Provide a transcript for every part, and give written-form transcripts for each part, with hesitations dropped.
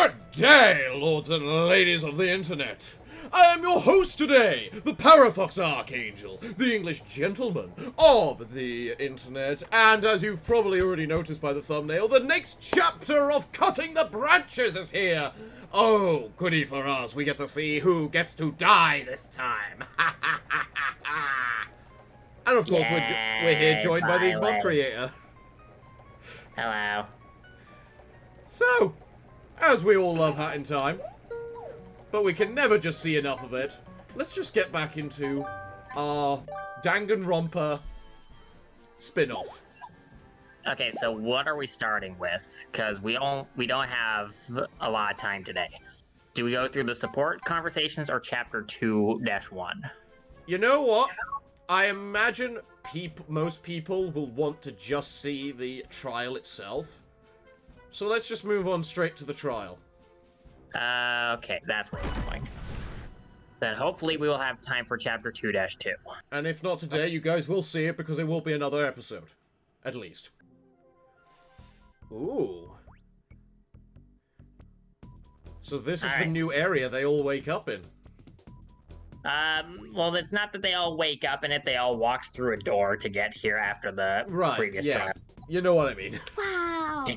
Good day, lords and ladies of the internet. I am your host today, the Parafox Archangel, the English gentleman of the internet, and as you've probably already noticed by the thumbnail, the next chapter of Cutting the Branches is here. Oh, goody for us, we get to see who gets to die this time. And of course, we're here joined by the mod creator. Hello. So, as we all love Hat in Time, but we can never just see enough of it, let's just get back into our Danganronpa spin-off. Okay, so what are we starting with? Because we don't have a lot of time today. Do we go through the support conversations or chapter 2-1? You know what? I imagine most people will want to just see the trial itself. So let's just move on straight to the trial. Okay, that's where we're going. Then hopefully we will have time for chapter 2-2. And if not today, you guys will see it because it will be another episode. At least. Ooh. So this is the new area they all wake up in. Well, it's not that they all wake up in it, they all walked through a door to get here after the previous trial. You know what I mean. Wow!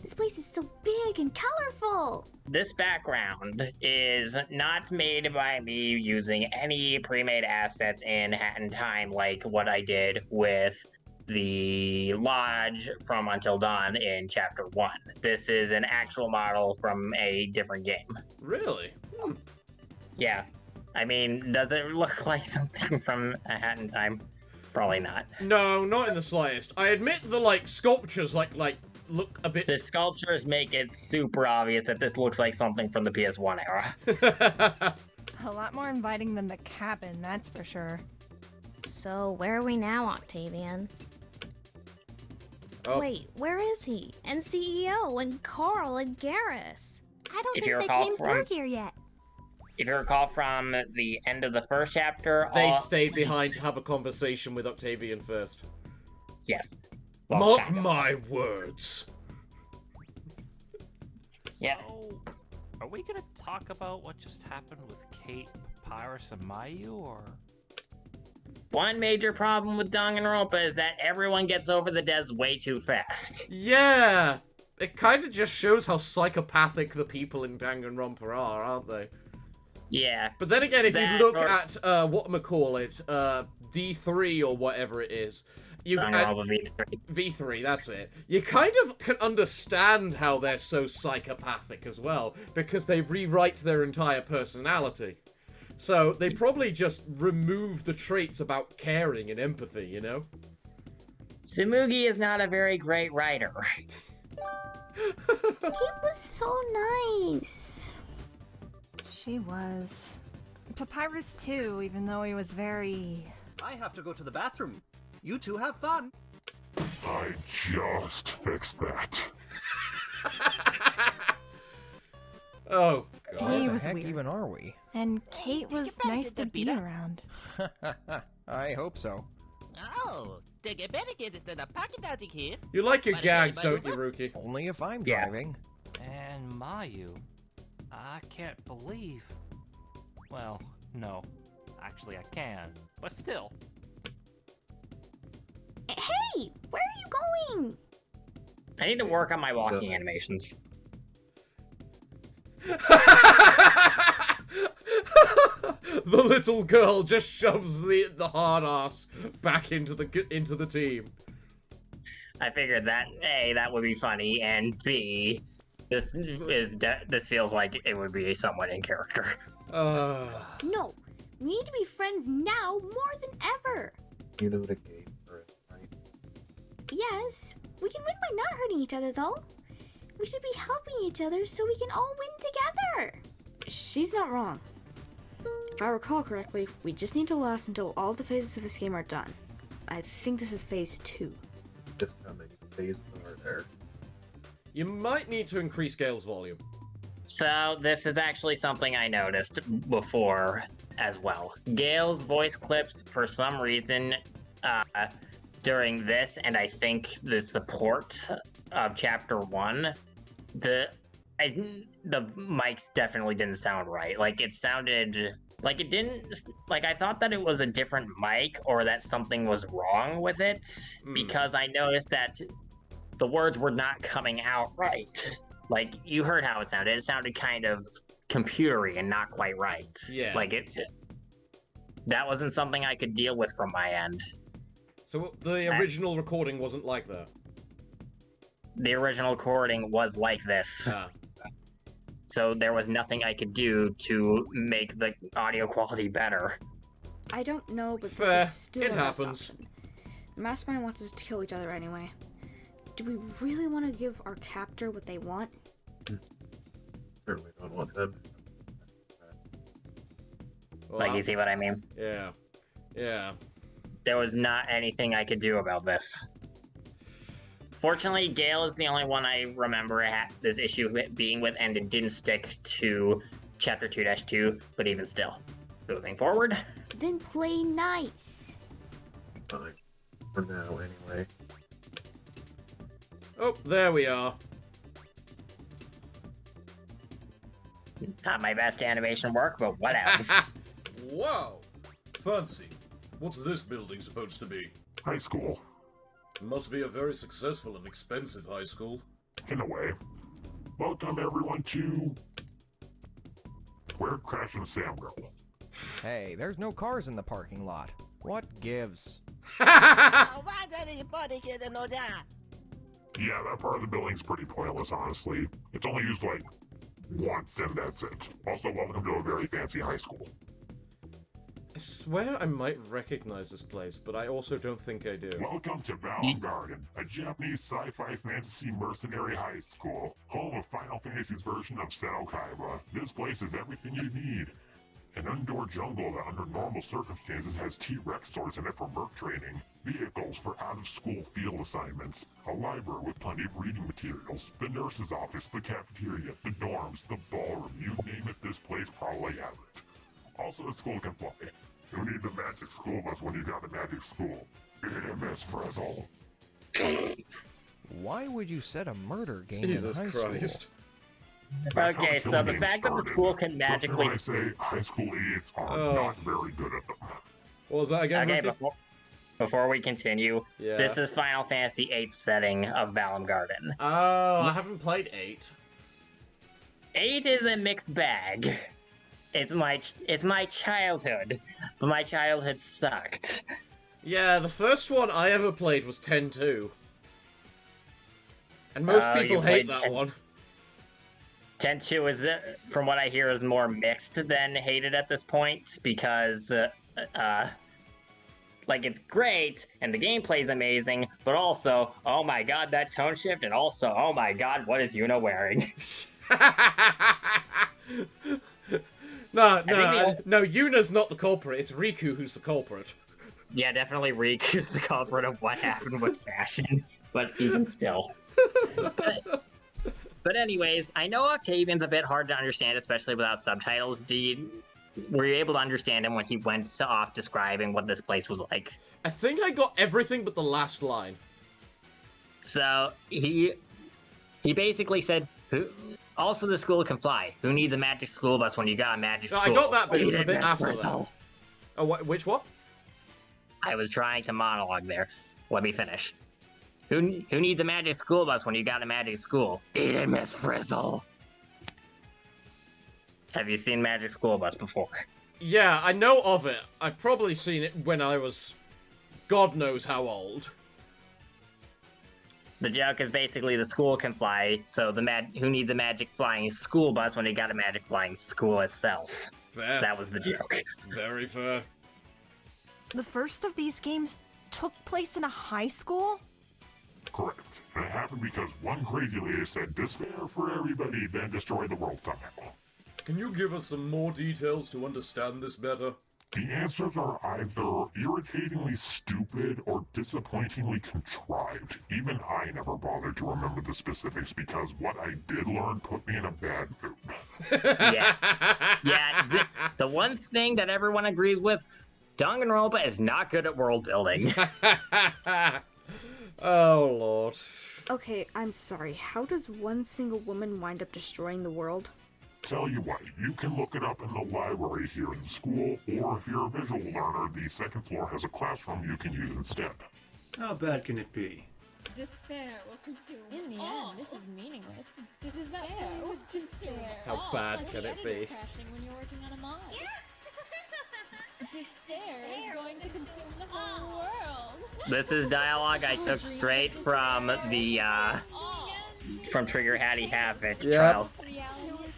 This place is so big and colorful! This background is not made by me using any pre-made assets in Hat in Time like what I did with the Lodge from Until Dawn in Chapter 1. This is an actual model from a different game. Really? Yeah. I mean, does it look like something from A Hat in Time? Probably not. No, not in the slightest. I admit the, sculptures, look a bit... The sculptures make it super obvious that this looks like something from the PS1 era. A lot more inviting than the cabin, that's for sure. So, where are we now, Octavian? Oh. Wait, where is he? And CEO, and Carl, and Garrus? I don't If think you they recall came through here yet. If you recall from the end of the first chapter... They stayed behind to have a conversation with Octavian first. Yes. Well, mark my words. Yeah. So, are we gonna talk about what just happened with Kate, Papyrus, and Mayu, or...? One major problem with Danganronpa is that everyone gets over the devs way too fast. Yeah! It kind of just shows how psychopathic the people in Danganronpa are, aren't they? Yeah. But then again, if you look at, D3 or whatever it is, V3, that's it. You kind of can understand how they're so psychopathic as well, because they rewrite their entire personality. So, they probably just remove the traits about caring and empathy, you know? Tsumugi is not a very great writer. Kate was so nice. She was. Papyrus too, even though he was very... I have to go to the bathroom. You two have fun. I just fixed that. Oh, God. He Where was the heck weird. even are we? And Kate was nice to be around. I hope so. Oh, they get better get it than a pocket out of here. You like your gags, don't you, Ruki? Only if I'm Yeah. driving. And Mayu. I can't believe... Well, no. Actually, I can. But still. Hey, where are you going? I need to work on my walking animations. The little girl just shoves the hard ass back into the team. I figured that A, that would be funny, and B, this feels like it would be somewhat in character. No, we need to be friends now more than ever. You know the game for it, right? Yes, we can win by not hurting each other, though. We should be helping each other so we can all win together. She's not wrong. If I recall correctly, we just need to last until all the phases of this game are done. I think this is phase 2. Just how many phases are there? You might need to increase Gale's volume. So this is actually something I noticed before as well. Gale's voice clips, for some reason, during this, and I think the support of Chapter 1, the mics definitely didn't sound right. Like, it sounded like it didn't. Like, I thought that it was a different mic or that something was wrong with it because I noticed that the words were not coming out right. Like, you heard how it sounded. It sounded kind of computery and not quite right. Yeah. Like, that wasn't something I could deal with from my end. So the original recording wasn't like that? The original recording was like this. So there was nothing I could do to make the audio quality better. I don't know, but Fair. this is still It our best happens. option. The mastermind wants us to kill each other anyway. Do we really want to give our captor what they want? Certainly don't want him. Well, Like, you see what I mean? Yeah. Yeah. There was not anything I could do about this. Fortunately, Gale is the only one I remember this issue being with, and it didn't stick to Chapter 2-2, but even still. Moving forward. Then play nice. Fine. For now, anyway. Oh, there we are. Not my best animation work, but what else? Wow! Fancy. What's this building supposed to be? High school. Must be a very successful and expensive high school. In a way. Welcome everyone to... Where Crash and Sam go. Hey, there's no cars in the parking lot. What gives? Yeah, that part of the building's pretty pointless, honestly. It's only used, like, once, and that's it. Also, welcome to a very fancy high school. I swear I might recognize this place, but I also don't think I do. Welcome to Valum Garden, a Japanese sci-fi fantasy mercenary high school, home of Final Fantasy's version of Seto Kaiba. This place is everything you need. An indoor jungle that under normal circumstances has T-Rex swords in it for merc training, vehicles for out-of-school field assignments, a library with plenty of reading materials, the nurse's office, the cafeteria, the dorms, the ballroom, you name it, this place probably has it. Also, the school can fly. Who needs a magic school bus when you got a magic school? Miss Frizzle. Why would you set a murder game Jesus in high Christ. school? Okay, so the fact that the school can magically... When I say high school idiots are not very good at them. What was that again? Okay, before we continue, Yeah. this is Final Fantasy VIII setting of Valum Garden. Oh, I haven't played 8. 8 is a mixed bag. It's my childhood, but my childhood sucked. Yeah, the first one I ever played was 10-2. And most people hate that one. 10-2 is, from what I hear, is more mixed than hated at this point, because, like, it's great, and the gameplay's amazing, but also, oh my god, that tone shift, and also, oh my god, what is Yuna wearing? No, Yuna's not the culprit, it's Riku who's the culprit. Yeah, definitely Riku's the culprit of what happened with fashion, but even still. But anyways, I know Octavian's a bit hard to understand, especially without subtitles. Were you able to understand him when he went off describing what this place was like? I think I got everything but the last line. So, he basically said, also the school can fly. Who needs a magic school bus when you got a magic school? I got that, but it was a bit after that. Oh, which what? I was trying to monologue there. Let me finish. Who needs a magic school bus when you got a magic school? Eat it, Miss Frizzle. Have you seen Magic School Bus before? Yeah, I know of it. I've probably seen it when I was God knows how old. The joke is basically the school can fly, so who needs a magic flying school bus when you got a magic flying school itself? Fair. That was the joke. Very fair. The first of these games took place in a high school? Correct. And it happened because one crazy lady said despair for everybody, then destroy the world somehow. Can you give us some more details to understand this better? The answers are either irritatingly stupid or disappointingly contrived. Even I never bothered to remember the specifics because what I did learn put me in a bad mood. Yeah. The one thing that everyone agrees with, Danganronpa is not good at world building. Oh, Lord. Okay, I'm sorry. How does one single woman wind up destroying the world? Tell you what, you can look it up in the library here in the school, or if you're a visual learner, the second floor has a classroom you can use instead. How bad can it be? Despair will consume. In the end, this is meaningless. Despair will consume. How bad can it be? Crashing when you're working on a mod. Despair is going to consume the whole world. This is dialogue I took straight from the from Trigger Hattie Havoc Yep. trials.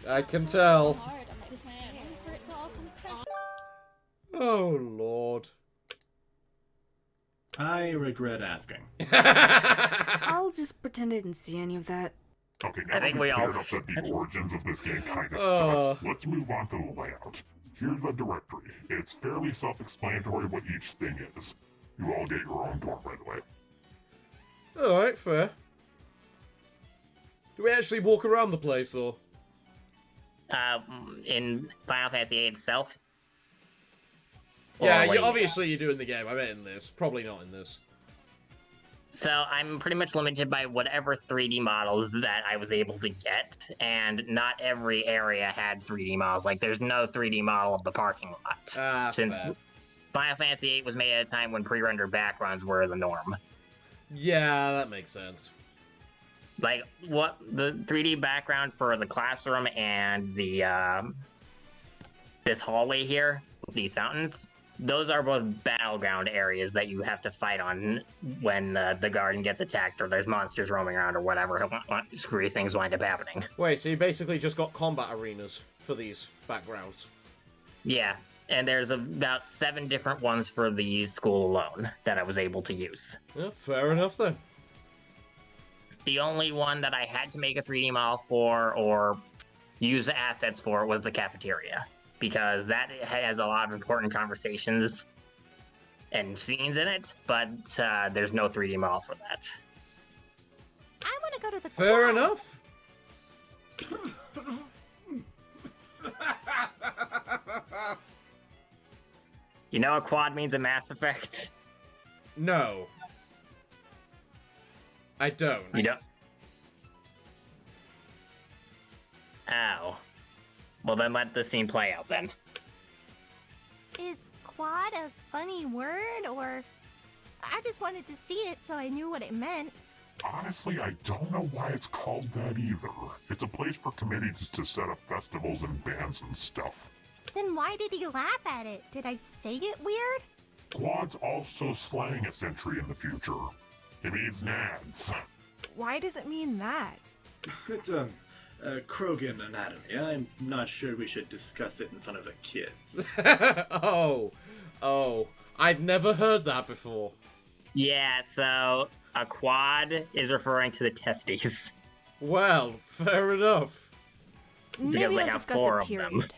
I can tell. Oh, Lord. I regret asking. I'll just pretend I didn't see any of that. Okay, now I think we all- that the origins of this game kind of sucks. Let's move on to the layout. Here's the directory. It's fairly self-explanatory what each thing is. You all get your own dorm, by the way. Alright, fair. Do we actually walk around the place, or? In Final Fantasy VIII itself. Yeah, Or, like- obviously you do in the game. I meant in this. Probably not in this. So I'm pretty much limited by whatever 3D models that I was able to get, and not every area had 3D models. Like, there's no 3D model of the parking lot. Since fair. Final Fantasy VIII was made at a time when pre-rendered backgrounds were the norm. Yeah, that makes sense. Like, what the 3D background for the classroom and the this hallway here, these fountains, those are both battleground areas that you have to fight on when the garden gets attacked or there's monsters roaming around or whatever screwy things wind up happening. Wait, so you basically just got combat arenas for these backgrounds? Yeah, and there's about 7 different ones for the school alone that I was able to use. Yeah, fair enough then. The only one that I had to make a 3D model for or use assets for was the cafeteria, because that has a lot of important conversations and scenes in it, but there's no 3D model for that. I want to go to the Fair quad. enough. You know what quad means in Mass Effect? No. I don't. You don't? Ow. Well, then let the scene play out then. Is quad a funny word, or I just wanted to see it so I knew what it meant? Honestly, I don't know why it's called that either. It's a place for committees to set up festivals and bands and stuff. Then why did he laugh at it? Did I say it weird? Quad's also slang a century in the future. It means nads. Why does it mean that? It's Krogan anatomy. I'm not sure we should discuss it in front of the kids. Oh. I'd never heard that before. Yeah, so a quad is referring to the testes. Well, fair enough. Maybe they don't have discuss 4 it, of them. period.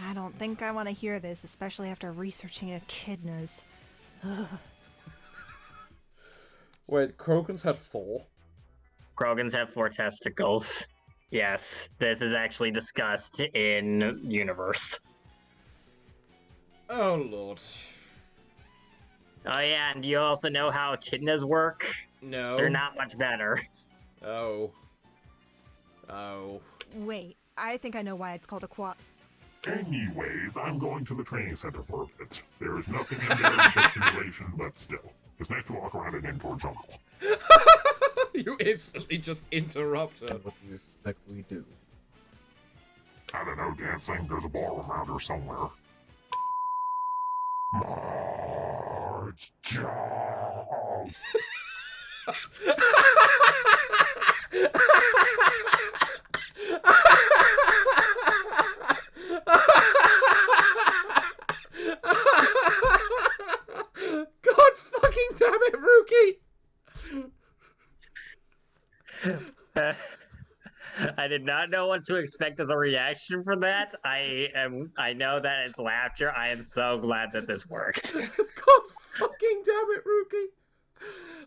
I don't think I want to hear this, especially after researching echidnas. Ugh. Wait, Krogans had 4? Krogans have 4 testicles. Yes, this is actually discussed in universe. Oh, Lord. Oh yeah, and do you also know how echidnas work? No. They're not much better. Oh. Wait, I think I know why it's called a quad. Anyways, I'm going to the training center for a bit. There is nothing in there for simulation, but still. It's nice to walk around an indoor jungle. You instantly just interrupt her. What do you expect we do? I don't know, dancing. There's a ballroom around here somewhere. March! God fucking damn it, Rookie! I did not know what to expect as a reaction for that. I know that it's laughter. I am so glad that this worked. God fucking damn it, Rookie!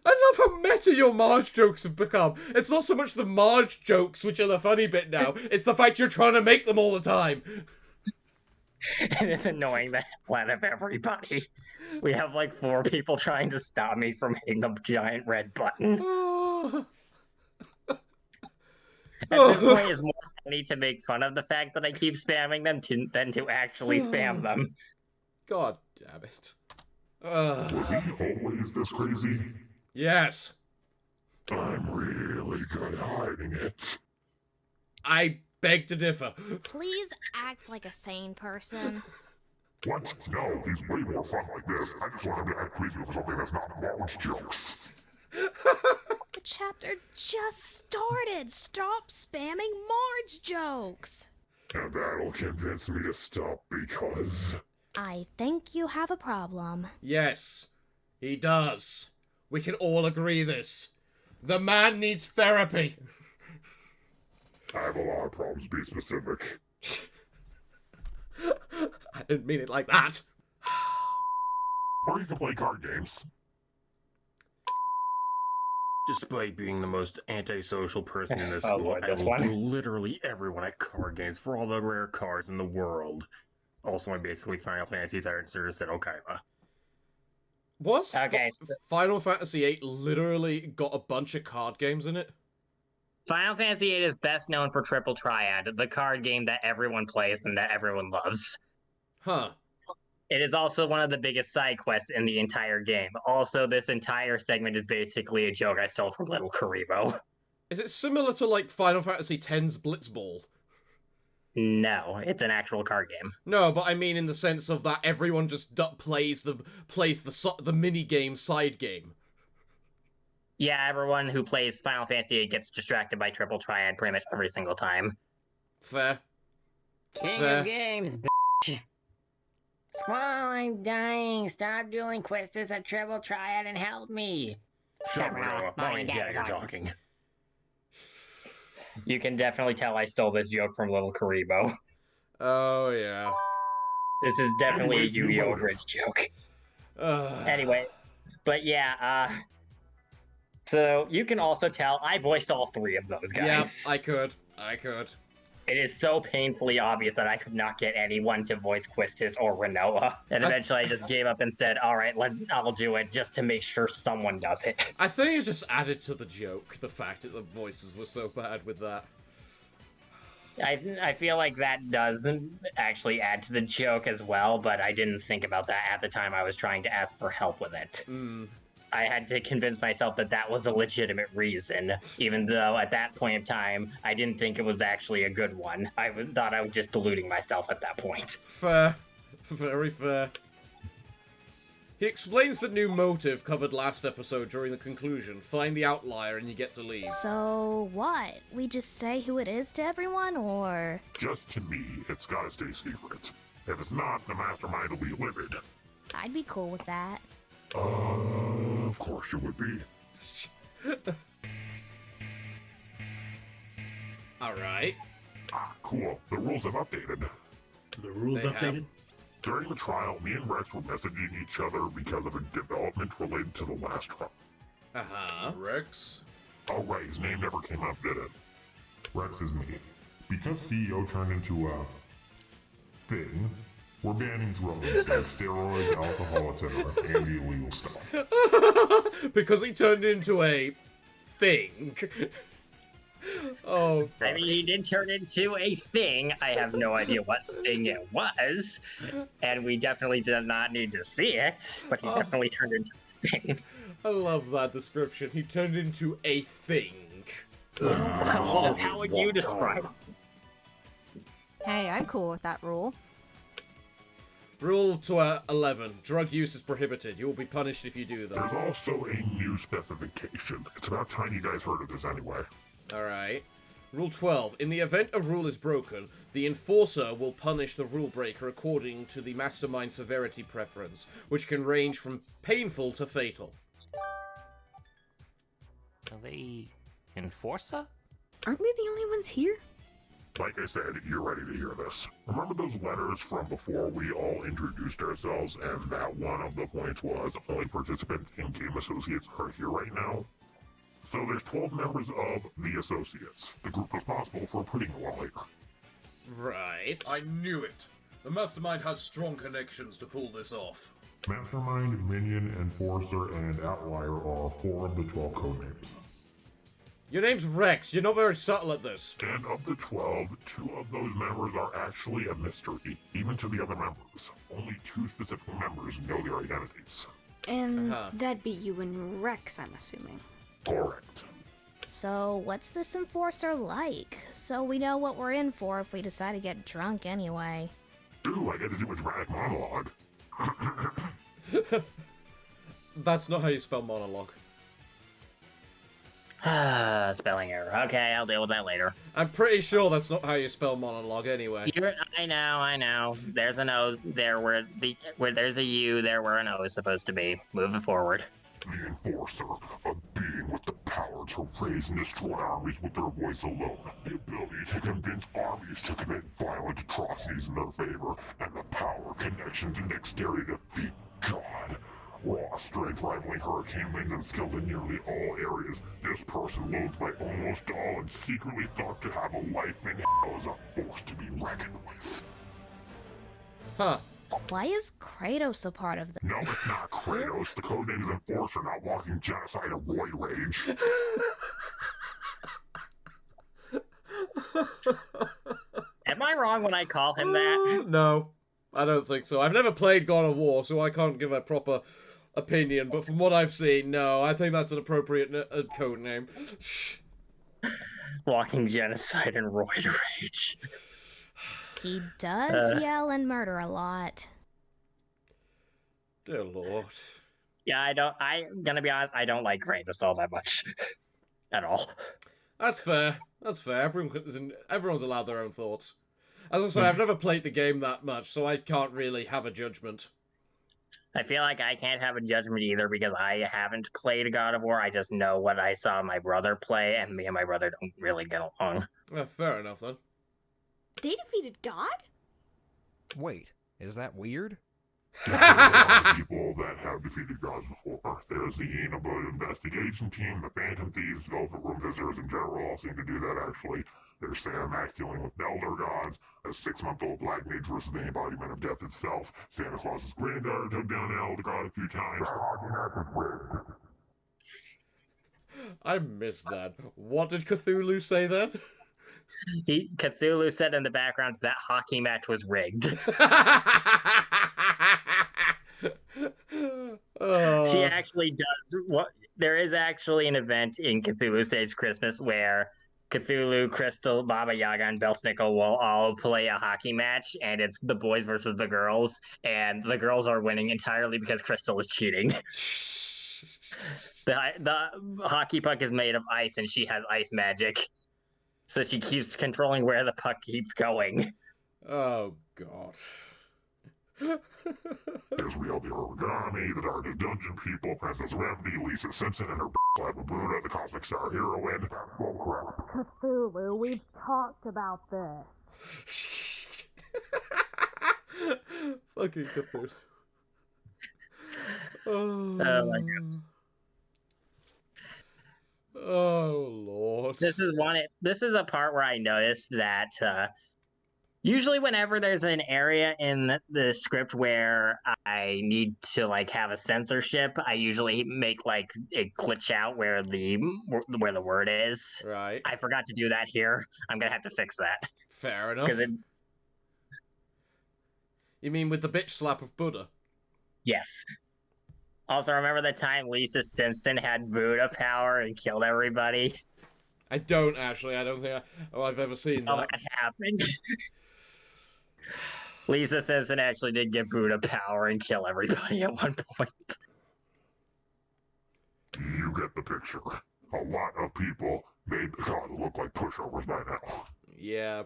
I love how meta your Marge jokes have become. It's not so much the Marge jokes which are the funny bit now, it's the fact you're trying to make them all the time. And it's annoying the hell out of everybody. We have like 4 people trying to stop me from hitting the giant red button. At this point, it's more funny to make fun of the fact that I keep spamming them than to actually spam them. God damn it. Was he always this crazy? Yes. I'm really good at hiding it. I beg to differ. Please act like a sane person. What? No, he's way more fun like this. I just want him to act crazy over something that's not Marge jokes. The chapter just started. Stop spamming Marge jokes. And that'll convince me to stop because... I think you have a problem. Yes, he does. We can all agree this. The man needs therapy. I have a lot of problems, be specific. I didn't mean it like that. Or you can play card games. Despite being the most antisocial person in this Oh, school, Lord, I this will one? do literally everyone at card games for all the rare cards in the world. Also, I'm basically Final Fantasy's answer to Okaiba. Was Okay, Final Fantasy VIII literally got a bunch of card games in it? Final Fantasy VIII is best known for Triple Triad, the card game that everyone plays and that everyone loves. Huh. It is also one of the biggest side quests in the entire game. Also, this entire segment is basically a joke I stole from Little Karibo. Is it similar to, like, Final Fantasy X's Blitzball? No, it's an actual card game. No, but I mean in the sense of that everyone just plays the mini game side game. Yeah, everyone who plays Final Fantasy VIII gets distracted by Triple Triad pretty much every single time. Fair. King Fair. of games, bitch. Squall, I'm dying. Stop doing quests at Triple Triad and help me. Shut up, Mom and Dad are talking. You can definitely tell I stole this joke from Little Karibo. Oh, yeah. This is definitely a Yu-Gi-Oh! Bridge joke. Anyway, but yeah, so you can also tell I voiced all three of those guys. Yeah, I could. It is so painfully obvious that I could not get anyone to voice Quistis or Renoa. And eventually I just gave up and said, alright, I'll do it just to make sure someone does it. I think it just added to the joke, the fact that the voices were so bad with that. I feel like that does actually add to the joke as well, but I didn't think about that at the time I was trying to ask for help with it. I had to convince myself that that was a legitimate reason, even though at that point in time, I didn't think it was actually a good one. I thought I was just deluding myself at that point. Fair. Very fair. He explains the new motive covered last episode during the conclusion. Find the outlier and you get to leave. So what? We just say who it is to everyone, or...? Just to me, it's gotta stay secret. If it's not, the mastermind will be livid. I'd be cool with that. Of course you would be. Alright. Cool. The rules have updated. The rules They updated? have. During the trial, me and Rex were messaging each other because of a development related to the last trial. Uh-huh. Rex? Oh right, his name never came up, did it? Rex is me. Because CEO turned into a thing, we're banning drugs like steroids, alcohol, etc., and the illegal stuff. Because he turned into a thing. Oh. I mean, he did turn into a thing. I have no idea what thing it was. And we definitely did not need to see it. But he definitely turned into a thing. I love that description. He turned into a thing. How would you describe it? Hey, I'm cool with that rule. Rule 11. Drug use is prohibited. You will be punished if you do that. There's also a new specification. It's about time you guys heard of this anyway. Alright. Rule 12. In the event a rule is broken, the enforcer will punish the rule breaker according to the mastermind severity preference, which can range from painful to fatal. Are they Enforcer? Aren't we the only ones here? Like I said, you're ready to hear this. Remember those letters from before we all introduced ourselves and that one of the points was only participants in Game Associates are here right now? So there's 12 members of the Associates, the group responsible for putting the law here. Right. I knew it. The Mastermind has strong connections to pull this off. Mastermind, Minion, Enforcer, and Outlier are 4 of the 12 codenames. Your name's Rex. You're not very subtle at this. And of the 12, 2 of those members are actually a mystery, even to the other members. Only 2 specific members know their identities. And that'd be you and Rex, I'm assuming. Correct. So, what's this enforcer like? So we know what we're in for if we decide to get drunk anyway. Ooh, I get to do a dramatic monologue. That's not how you spell monologue. Spelling error. Okay, I'll deal with that later. I'm pretty sure that's not how you spell monologue anyway. I know. There's an O there where there's a U there where an O is supposed to be. Moving forward. The Enforcer, a being with the power to raise and destroy armies with their voice alone, the ability to convince armies to commit violent atrocities in their favor, and the power, connections, and dexterity to defeat God. Raw strength rivaling hurricane winds and skilled in nearly all areas, this person loathed by almost all and secretly thought to have a life in hell is a force to be reckoned with. Huh. Why is Kratos a part of this? No, it's not Kratos. The codename is Enforcer, not Walking Genocide or Roid Rage. Am I wrong when I call him that? No, I don't think so. I've never played God of War, so I can't give a proper opinion, but from what I've seen, no, I think that's an appropriate code name. Walking Genocide and Roid Rage. He does yell and murder a lot. Dear Lord. Yeah, I'm gonna be honest, I don't like Kratos all that much. At all. That's fair. That's fair. Everyone's allowed their own thoughts. As I say, I've never played the game that much, so I can't really have a judgment. I feel like I can't have a judgment either because I haven't played God of War. I just know what I saw my brother play, and me and my brother don't really get along. Fair enough, then. They defeated God? Wait, is that weird? There are people that have defeated gods before. There's the Enabud investigation team, the Phantom Thieves, Velvet Room Visitors in general all seem to do that, actually. There's Sam Max dealing with Elder Gods, a 6-month-old Black Mage versus the embodiment of death itself. Santa Claus's granddaughter took down an Elder God a few times. I missed that. What did Cthulhu say then? Cthulhu said in the background that hockey match was rigged. She actually does. There is actually an event in Cthulhu Stage Christmas where Cthulhu, Crystal, Baba Yaga, and Belsnickel will all play a hockey match, and it's the boys versus the girls, and the girls are winning entirely because Crystal is cheating. The hockey puck is made of ice, and she has ice magic. So she keeps controlling where the puck keeps going. Oh, God. There's Real the Origami, the Darkest Dungeon People, Princess Remedy, Lisa Simpson, and her Clever Buddha, the Cosmic Star Heroine. Cthulhu, we've talked about this. Fucking Cthulhu. Oh my God. Oh, Lord. This is a part where I noticed that usually whenever there's an area in the script where I need to like have a censorship, I usually make like it glitch out where the word is. Right. I forgot to do that here. I'm gonna have to fix that. Fair enough. You mean with the bitch slap of Buddha? Yes. Also, remember the time Lisa Simpson had Buddha power and killed everybody? I don't actually. I don't think I've ever seen that. Oh, that happened. Lisa Simpson actually did get Buddha power and kill everybody at one point. You get the picture. A lot of people made the god look like pushovers by now. Yeah,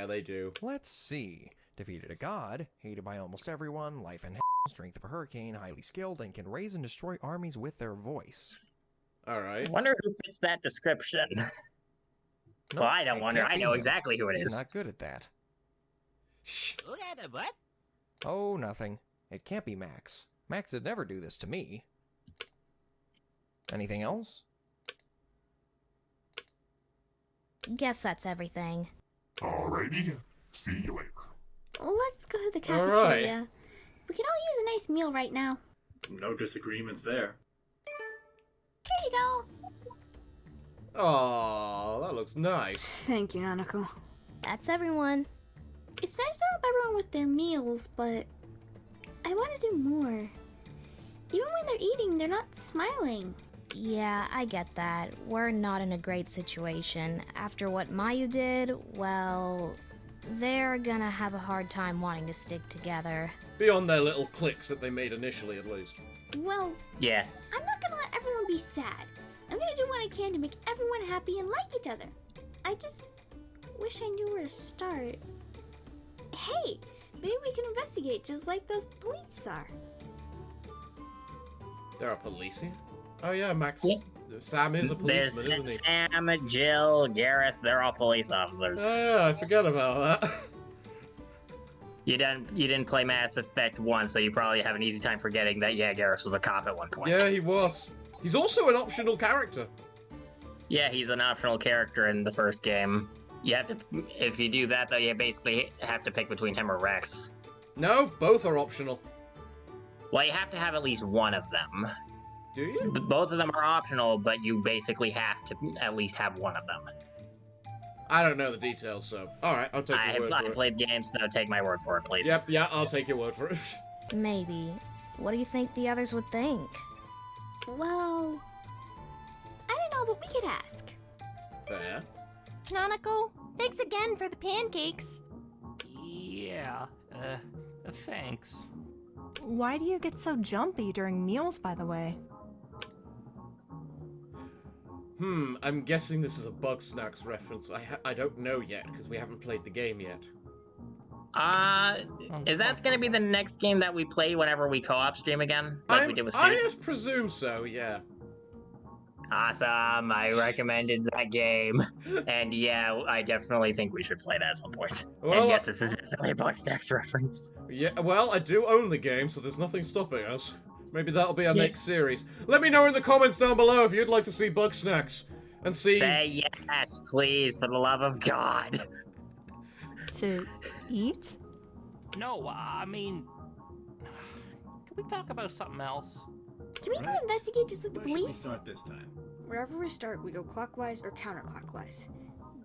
they do. Let's see. Defeated a god, hated by almost everyone, life and strength of a hurricane, highly skilled, and can raise and destroy armies with their voice. Alright. Wonder who fits that description. Well, I don't wonder. I know exactly who it is. He's not good at that. Look at him, what? Oh, nothing. It can't be Max. Max would never do this to me. Anything else? Guess that's everything. Alrighty. See you later. Let's go to the cafeteria. We can all use a nice meal right now. No disagreements there. Here you go. Oh, that looks nice. Thank you, Nanako. That's everyone. It's nice to help everyone with their meals, but I want to do more. Even when they're eating, they're not smiling. Yeah, I get that. We're not in a great situation. After what Mayu did, well, they're gonna have a hard time wanting to stick together. Beyond their little cliques that they made initially, at least. Well, Yeah. I'm not gonna let everyone be sad. I'm gonna do what I can to make everyone happy and like each other. I just wish I knew where to start. Hey, maybe we can investigate just like those police are. There are police here? Oh yeah, Max. Yeah. Sam is a There's policeman, isn't he? Sam, Jill, Garrus, they're all police officers. Oh yeah, I forgot about that. You didn't play Mass Effect 1, so you probably have an easy time forgetting that, yeah, Garrus was a cop at one point. Yeah, he was. He's also an optional character. Yeah, he's an optional character in the first game. You have to, if you do that though, you basically have to pick between him or Rex. No, both are optional. Well, you have to have at least one of them. Do you? Both of them are optional, but you basically have to at least have one of them. I don't know the details, so... Alright, I'll take your word for I it. played games, so take my word for it, please. Yep, yeah, I'll take your word for it. Maybe. What do you think the others would think? Well, I don't know, but we could ask. Fair. Nanako, thanks again for the pancakes. Yeah, thanks. Why do you get so jumpy during meals, by the way? I'm guessing this is a Bug Snacks reference. I don't know yet, because we haven't played the game yet. Is that gonna be the next game that we play whenever we co-op stream again? Like we did with I Suits? just presume so, yeah. Awesome, I recommended that game. And yeah, I definitely think we should play that at some point. Well, and yes, this is definitely a Bug Snacks reference. Yeah, well, I do own the game, so there's nothing stopping us. Maybe that'll be our next series. Let me know in the comments down below if you'd like to see Bug Snacks. And see... Say yes, please, for the love of God. To eat? No, I mean... Can we talk about something else? Can we go investigate just with the Where should we police? start this time? Wherever we start, we go clockwise or counterclockwise.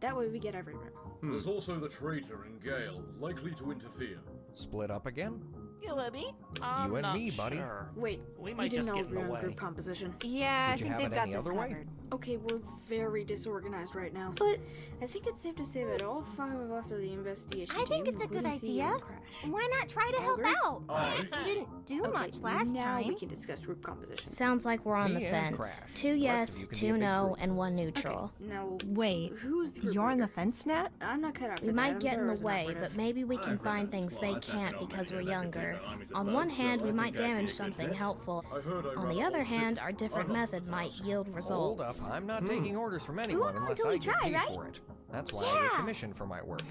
That way we get every room. There's also the traitor in Gale, likely to interfere. Split up again? You and me? You and me, buddy. Wait, we you might didn't just all get in the agree on way. group composition. Yeah, Would you I have think it they've got any this other way? covered. Okay, we're very disorganized right now. But I think it's safe to say that all 5 of us are the investigation I think team, it's a good including CEO idea. and Crash. Why not try to help Agree? out? You didn't do much last now time. we can discuss group composition. Sounds like we're on Me the and fence. Crash. 2 The rest yes, of you can be a 2 big no, group. and 1 neutral. Now, Wait, who's the group you're on leader? the fence, Nat? I'm not cut out for We that. might I'm get in the better as an way, operative. but maybe we can I've find read things they squads. I can't can all because we're imagine that could be younger. the armies of On thugs, one so hand, we I might think I'd be a damage good something fit. helpful. I heard I On run the a other whole hand, city. our different I'm up for method the might task. yield Hold up, results. I'm not taking orders from anyone won't know unless until I we get try, paid right? for it. That's why I get commission for my work.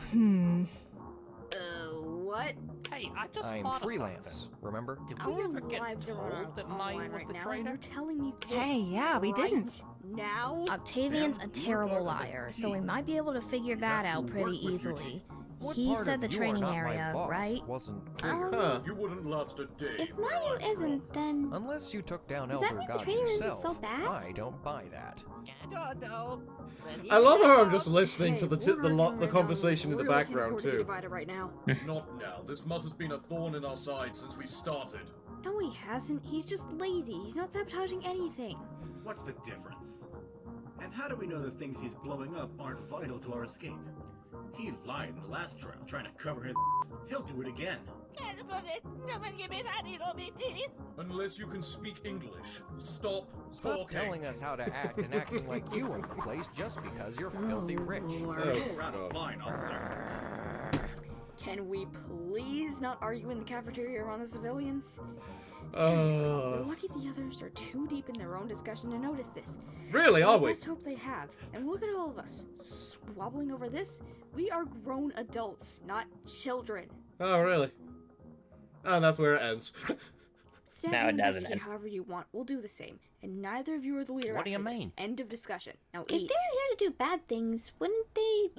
What? Hey, I just I'm thought freelance, remember? Did we Our ever get lives are told that online Mayu was right the now, and traitor? you're telling me this Hey, yeah, we right didn't. now? Octavian's a terrible liar, so we might be able to figure that out pretty easily. What He part said of the you are training not my area, boss right? Wasn't clear. Huh. You wouldn't last a day. if Mayu isn't, then Unless you took down Does that Elder mean the Gods traitor isn't yourself, so bad? I don't buy that. I don't know. But I love how I'm just listening Hey, to the we're arguing right now, conversation in the we really can't background afford to be too. divided right now. Not now. This mutt has been a thorn in our side since we started. no, he hasn't. He's just lazy. He's not sabotaging anything. What's the difference? And how do we know the things he's blowing up aren't vital to our escape? He lied in the last trial, trying to cover his He'll do it again. Unless you can speak English, stop Stop talking. telling us how to act and acting like you own the place just because you're filthy rich. Go around a line, officer. Can we please not argue in the cafeteria around the civilians? Seriously, we're lucky the others are too deep in their own discussion to notice this. Really, are we? Let's hope they have. And look at all of us, squabbling over this. We are grown adults, not children. Oh, really? And that's where it ends. Stand No, and it doesn't investigate end. however you want. We'll do the same. And neither of you are the leader. What do you after this. mean? End of discussion. Now If they're eat. here to do bad things, wouldn't they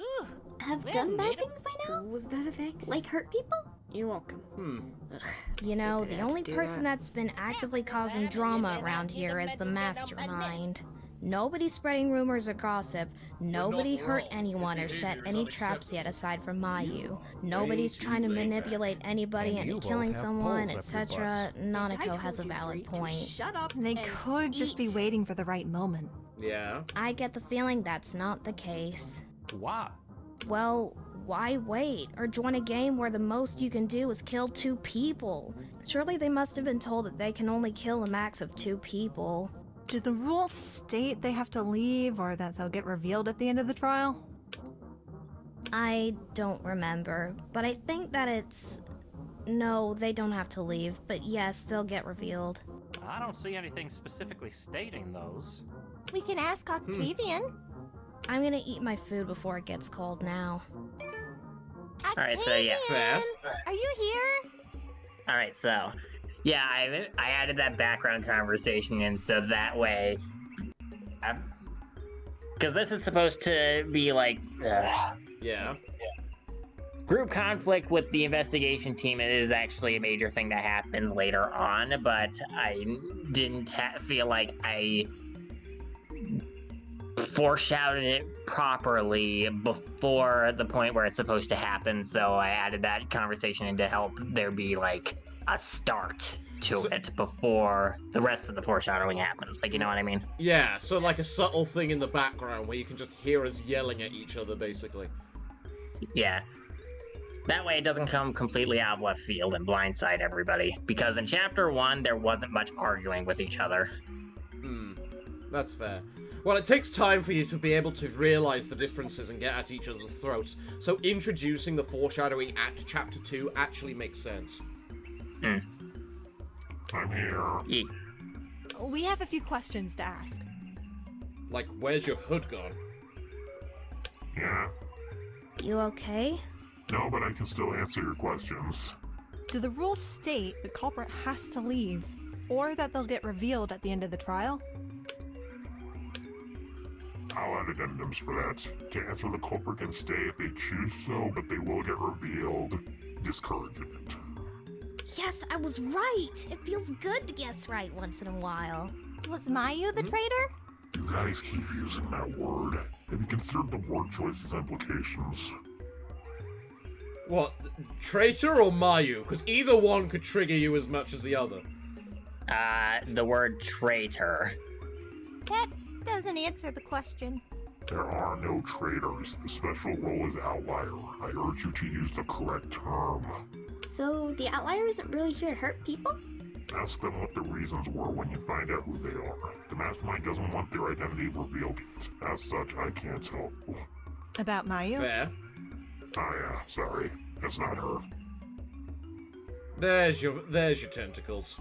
have well, done bad Nita. things by now? Was that a thanks? Like hurt people? You're welcome. You know, Did they the have to only do person that? that's been actively causing drama around here is the mastermind. Nobody's spreading rumors or gossip. Nobody hurt wrong. anyone or His set behavior is any traps yet aside from Mayu. way Nobody's too trying to laid manipulate anybody And you into both killing have someone, poles up your etc. butts. Nanako has a valid point. Shut up. They could just be waiting for the right moment. Yeah. I get the feeling that's not the case. Why? Well, why wait? Or join a game where the most you can do is kill 2 people? Surely they must have been told that they can only kill a max of 2 people. Do the rules state they have to leave or that they'll get revealed at the end of the trial? I don't remember, but I think that it's... No, they don't have to leave, but yes, they'll get revealed. I don't see anything specifically stating those. We can ask Octavian. I'm gonna eat my food before it gets cold now. Alright, so yeah. Fair. Are you here? Alright, so yeah, I added that background conversation in so that way, because this is supposed to be like Yeah. group conflict with the investigation team. It is actually a major thing that happens later on, but I didn't feel like I foreshadowed it properly before the point where it's supposed to happen, so I added that conversation in to help there be like a start to it before the rest of the foreshadowing happens. Like, you know what I mean? Yeah, so like a subtle thing in the background where you can just hear us yelling at each other, basically. Yeah. That way it doesn't come completely out of left field and blindside everybody. Because in Chapter 1, there wasn't much arguing with each other. That's fair. Well, it takes time for you to be able to realize the differences and get at each other's throats, so introducing the foreshadowing at Chapter 2 actually makes sense. I'm here. We have a few questions to ask. Like, where's your hood gone? Yeah. You okay? No, but I can still answer your questions. Do the rules state the culprit has to leave, or that they'll get revealed at the end of the trial? I'll add addendums for that. To answer, the culprit can stay if they choose so, but they will get revealed. Discouragement. Yes, I was right! It feels good to guess right once in a while. Was Mayu the traitor? You guys keep using that word. Have you considered the word choice's implications? What, traitor or Mayu? Because either one could trigger you as much as the other. The word traitor. That doesn't answer the question. There are no traitors. The special role is outlier. I urge you to use the correct term. So the outlier isn't really here to hurt people? Ask them what the reasons were when you find out who they are. The mastermind doesn't want their identity revealed yet. As such, I can't help. About Mayu? Fair. Ah, yeah, sorry. That's not her. There's your tentacles.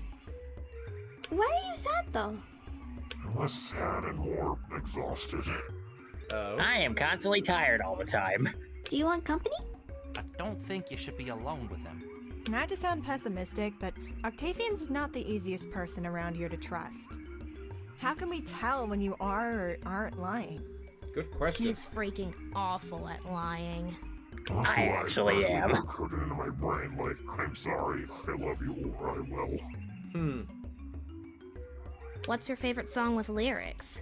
Why are you sad though? I'm less sad and more exhausted. Oh. I am constantly tired all the time. Do you want company? I don't think you should be alone with him. Not to sound pessimistic, but Octavian's not the easiest person around here to trust. How can we tell when you are or aren't lying? Good question. He's freaking awful at lying. I actually am. Coded into my brain like, I'm sorry, I love you, or I will. What's your favorite song with lyrics?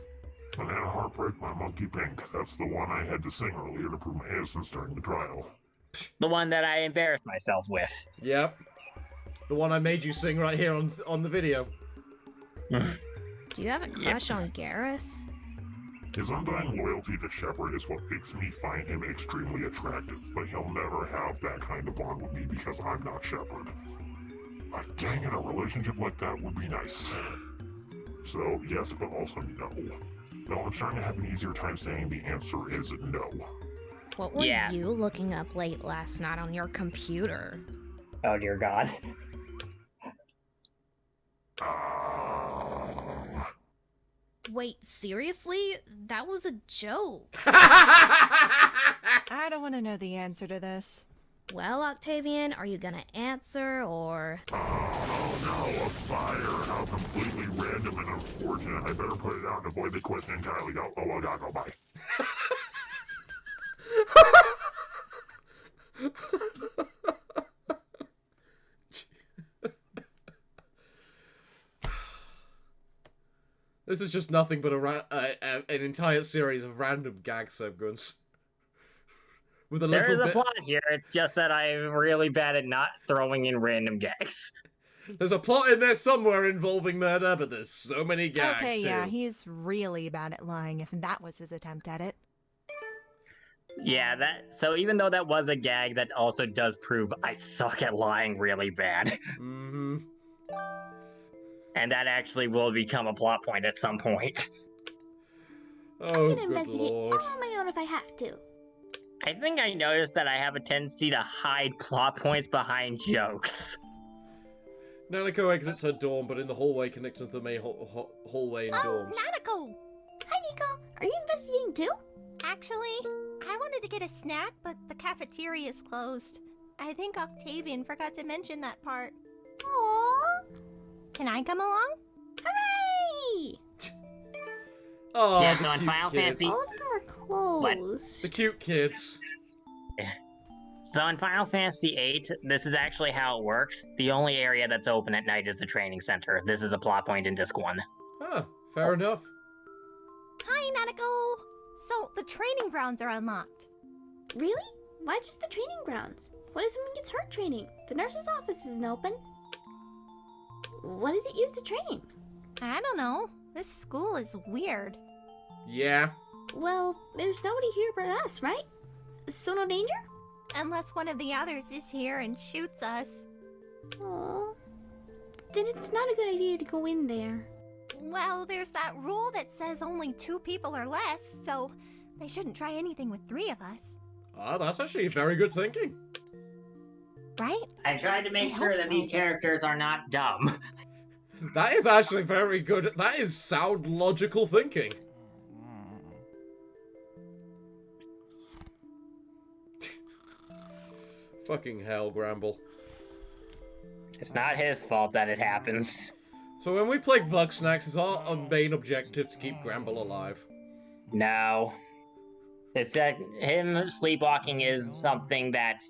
Banana Heartbreak by Monkey Pink. That's the one I had to sing earlier to prove my innocence during the trial. The one that I embarrassed myself with. Yep. The one I made you sing right here on the video. Do you have a crush on Garrus? His undying loyalty to Shepard is what makes me find him extremely attractive, but he'll never have that kind of bond with me because I'm not Shepard. But dang it, a relationship like that would be nice. So, yes, but also no. Though I'm starting to have an easier time saying the answer is no. What were you looking up late last night on your computer? Oh dear God. Wait, seriously? That was a joke. I don't want to know the answer to this. Well, Octavian, are you gonna answer, or... Oh no, a fire! How completely random and unfortunate. I better put it out and avoid the question entirely. I gotta go, bye. This is just nothing but an entire series of random gag segments. With a There little is a bit... plot here, it's just that I'm really bad at not throwing in random gags. There's a plot in there somewhere involving murder, but there's so many gags, Okay, too. yeah, he's really bad at lying if that was his attempt at it. Yeah, so even though that was a gag, that also does prove I suck at lying really bad. Mm-hmm. And that actually will become a plot point at some point. Oh, I'm gonna good investigate lord. all on my own if I have to. I think I noticed that I have a tendency to hide plot points behind jokes. Nanako exits her dorm, but in the hallway connecting to the main hallway and dorms. Nanako! Hi, Nico. Are you investigating too? Actually, I wanted to get a snack, but the cafeteria is closed. I think Octavian forgot to mention that part. Aww. Can I come along? Hooray! Oh, Yeah, the so in cute Final kids. Fantasy- All of them are closed. The cute kids. So in Final Fantasy VIII, this is actually how it works. The only area that's open at night is the training center. This is a plot point in Disc 1. Ah, fair enough. Hi, Nanako! So, the training grounds are unlocked. Really? Why just the training grounds? What if someone gets hurt training? The nurse's office isn't open. What does it use to train? I don't know. This school is weird. Yeah. Well, there's nobody here but us, right? So no danger? Unless one of the others is here and shoots us. Aww. Then it's not a good idea to go in there. Well, there's that rule that says only 2 people or less, so they shouldn't try anything with 3 of us. Ah, that's actually very good thinking. Right? I tried to make I sure hope that so. these characters are not dumb. That is actually very good. That is sound, logical thinking. Fucking hell, Gramble. It's not his fault that it happens. So when we play Bug Snacks, is our main objective to keep Gramble alive? No. It's that him sleepwalking is something that,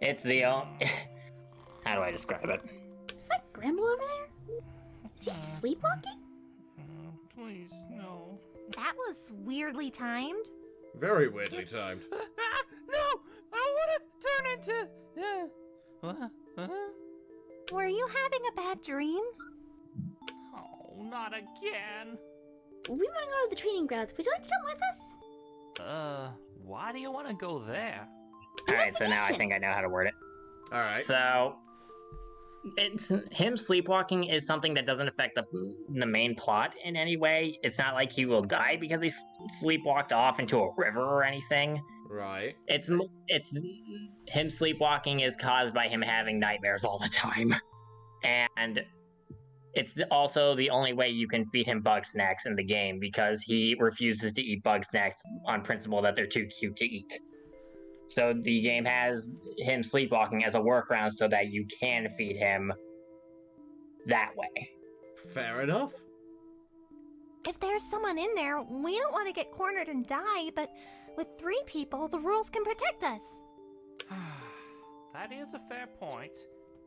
it's the only... How do I describe it? Is that Gramble over there? Is he sleepwalking? Please, no. That was weirdly timed. Very weirdly timed. No! I don't want to turn into... What? Were you having a bad dream? Oh, not again. We want to go to the training grounds. Would you like to come with us? Why do you want to go there? Alright, so now I think I know how to word it. Alright. So, it's him sleepwalking is something that doesn't affect the main plot in any way. It's not like he will die because he sleepwalked off into a river or anything. Right. It's him sleepwalking is caused by him having nightmares all the time. And it's also the only way you can feed him bug snacks in the game because he refuses to eat bug snacks on principle that they're too cute to eat. So the game has him sleepwalking as a workaround so that you can feed him that way. Fair enough. If there's someone in there, we don't want to get cornered and die, but with 3 people, the rules can protect us. That is a fair point,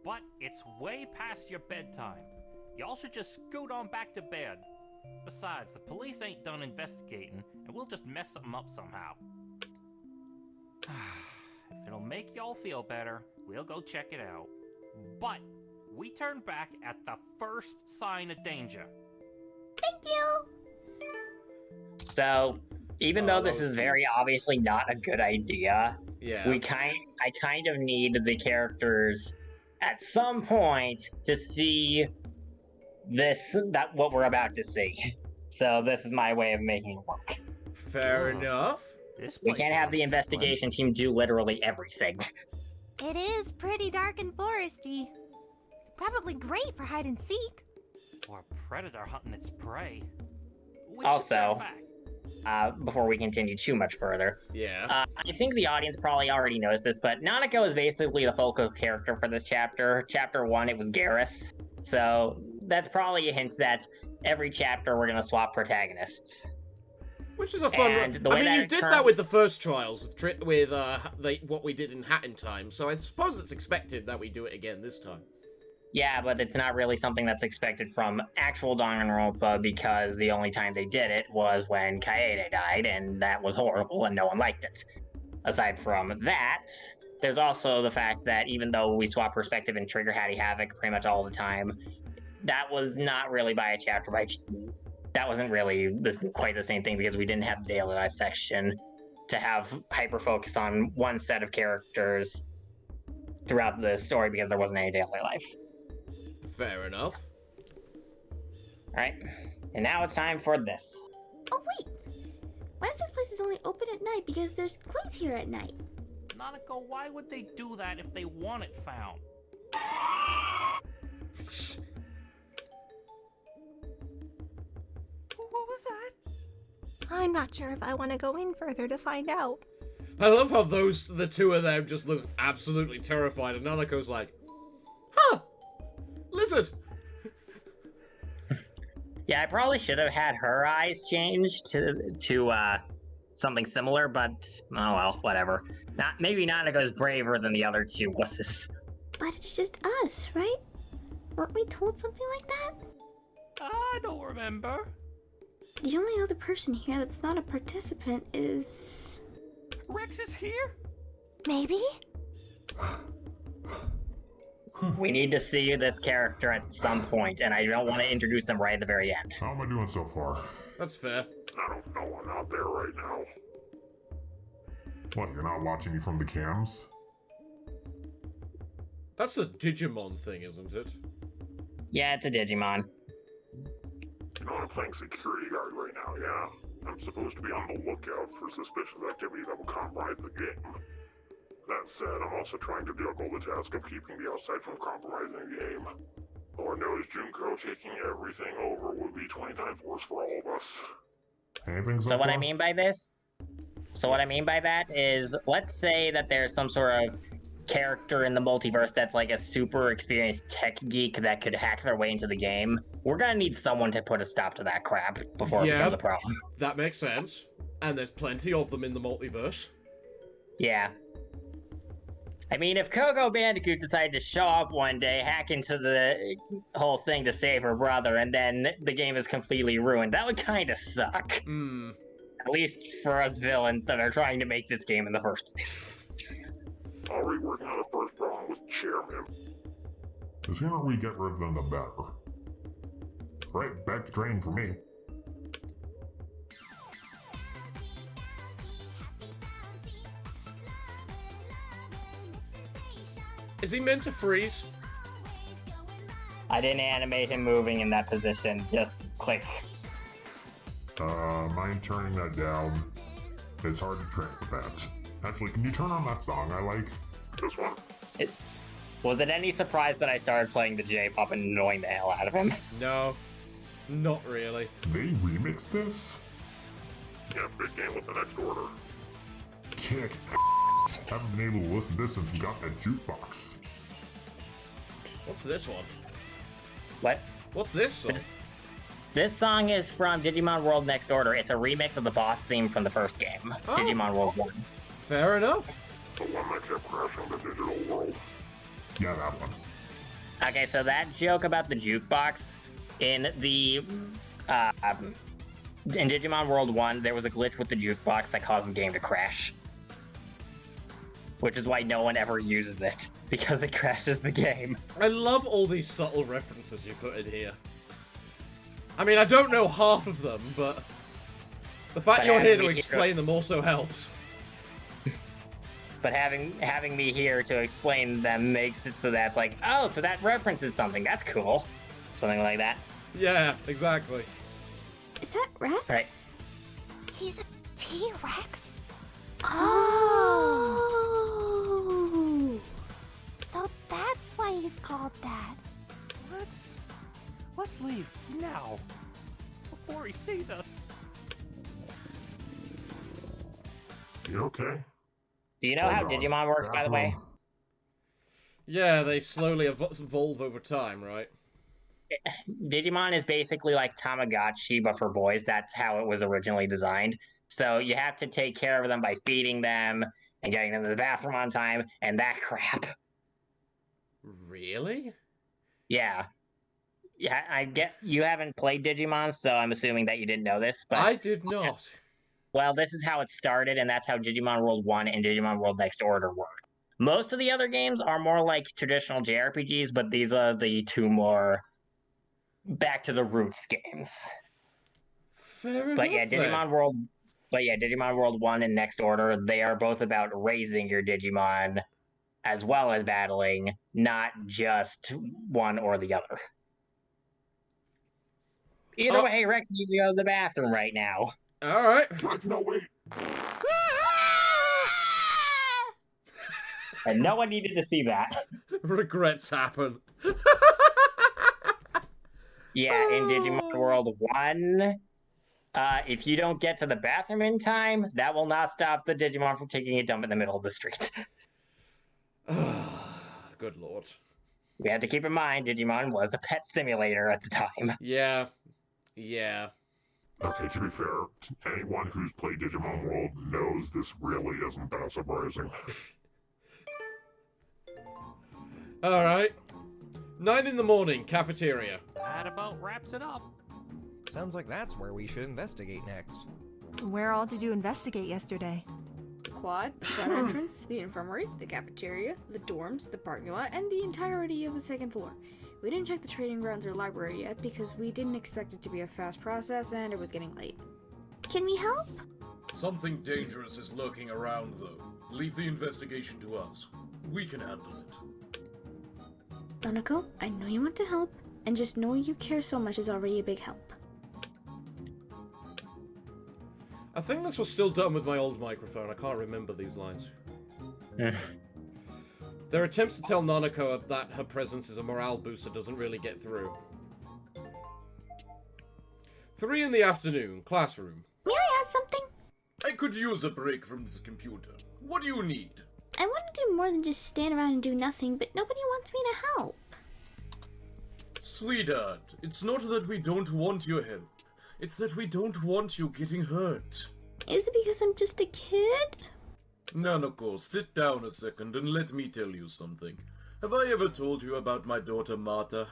but it's way past your bedtime. Y'all should just scoot on back to bed. Besides, the police ain't done investigating, and we'll just mess something up somehow. If it'll make y'all feel better, we'll go check it out. But we turn back at the first sign of danger. Thank you! So, even though this is very obviously not a good idea, yeah, I kind of need the characters at some point to see what we're about to see. So this is my way of making it work. Fair enough. We can't have the investigation team do literally everything. It is pretty dark and foresty. Probably great for hide and seek. Or a predator hunting its prey. Also, before we continue too much further, yeah, I think the audience probably already knows this, but Nanako is basically the focal character for this chapter. Chapter 1, it was Garrus. So that's probably a hint that every chapter we're gonna swap protagonists. Which is a fun. I mean, you did that with the first trials with what we did in Hat in Time, so I suppose it's expected that we do it again this time. Yeah, but it's not really something that's expected from actual Danganronpa because the only time they did it was when Kaede died, and that was horrible and no one liked it. Aside from that, there's also the fact that even though we swap perspective in Trigger Hattie Havoc pretty much all the time, that was not really by a chapter by. That wasn't really quite the same thing because we didn't have the daily life section to have hyper focus on one set of characters throughout the story because there wasn't any daily life. Fair enough. Alright, and now it's time for this. Oh wait! What if this place is only open at night because there's clues here at night? Nanako, why would they do that if they want it found? What was that? I'm not sure if I want to go in further to find out. I love how the two of them just look absolutely terrified, and Nanako's like, huh, lizard. Yeah, I probably should have had her eyes changed to something similar, but oh well, whatever. Maybe Nanako's braver than the other two wusses. But it's just us, right? Weren't we told something like that? I don't remember. The only other person here that's not a participant is... Rex is here? Maybe? We need to see this character at some point, and I don't want to introduce them right at the very end. How am I doing so far? That's fair. I don't know, I'm out there right now. What, you're not watching me from the cams? That's the Digimon thing, isn't it? Yeah, it's a Digimon. You know, I'm playing security guard right now, yeah? I'm supposed to be on the lookout for suspicious activity that will compromise the game. That said, I'm also trying to juggle the task of keeping the outside from compromising the game. Lord knows Junko taking everything over would be 20 times worse for all of us. Anything So what I mean by this? So what I mean by that is, let's say that there's some sort of character in the multiverse that's like a super experienced tech geek that could hack their way into the game. We're gonna need someone to put a stop to that crap before it becomes a problem. That makes sense. And there's plenty of them in the multiverse. Yeah. I mean, if Coco Bandicoot decided to show up one day, hack into the whole thing to save her brother, and then the game is completely ruined, that would kind of suck. At least for us villains that are trying to make this game in the first place. Already working on the first problem with Chairman. The sooner we get rid of them, the better. Right, back to training for me. Is he meant to freeze? I didn't animate him moving in that position, just click. Mind turning that down? It's hard to train with that. Actually, can you turn on that song I like? This one? Was it any surprise that I started playing the J-pop and annoying the hell out of him? No, not really. They remixed this? Yeah, big game with the next order. Kick ass. Haven't been able to listen to this since we got that jukebox. What's this one? What? What's this song? This song is from Digimon World Next Order. It's a remix of the boss theme from the first game, Digimon World 1. Fair enough. The one that kept crashing the digital world. Yeah, that one. Okay, so that joke about the jukebox, in the in Digimon World 1, there was a glitch with the jukebox that caused the game to crash. Which is why no one ever uses it, because it crashes the game. I love all these subtle references you put in here. I mean, I don't know half of them, but the fact you're here to explain them also helps. But having me here to explain them makes it so that's like, oh, so that references something. That's cool. Something like that. Yeah, exactly. Is that Rex? Right. He's a T-Rex? Oh. So that's why he's called that. Let's leave now, before he sees us. You okay? Do you know how Digimon works, by the way? Yeah, they slowly evolve over time, right? Digimon is basically like Tamagotchi, but for boys. That's how it was originally designed. So you have to take care of them by feeding them and getting them to the bathroom on time and that crap. Really? Yeah. Yeah, I get you haven't played Digimon, so I'm assuming that you didn't know this, but I did not. well, this is how it started, and that's how Digimon World 1 and Digimon World Next Order work. Most of the other games are more like traditional JRPGs, but these are the two more back to the roots games. Fair But enough, yeah, Digimon World 1 and Next Order, they are both about raising your Digimon as well as battling, not just one or the other. Either way, Rex needs to go to the bathroom right now. Alright. No, wait. And no one needed to see that. Regrets happen. Yeah, in Digimon World 1, if you don't get to the bathroom in time, that will not stop the Digimon from taking a dump in the middle of the street. Good lord. We have to keep in mind, Digimon was a pet simulator at the time. Yeah. Yeah. Okay, to be fair, anyone who's played Digimon World knows this really isn't that surprising. Alright. 9 in the morning, cafeteria. That about wraps it up. Sounds like that's where we should investigate next. Where all did you investigate yesterday? The quad, the front entrance, the infirmary, the cafeteria, the dorms, the parking lot, and the entirety of the second floor. We didn't check the trading grounds or library yet because we didn't expect it to be a fast process and it was getting late. Can we help? Something dangerous is lurking around, though. Leave the investigation to us. We can handle it. Nanako, I know you want to help, and just knowing you care so much is already a big help. I think this was still done with my old microphone. I can't remember these lines. Their attempts to tell Nanako that her presence is a morale booster doesn't really get through. 3 in the afternoon, classroom. May I ask something? I could use a break from this computer. What do you need? I want to do more than just stand around and do nothing, but nobody wants me to help. Sweetheart, it's not that we don't want your help. It's that we don't want you getting hurt. Is it because I'm just a kid? Nanako, sit down a second and let me tell you something. Have I ever told you about my daughter Marta?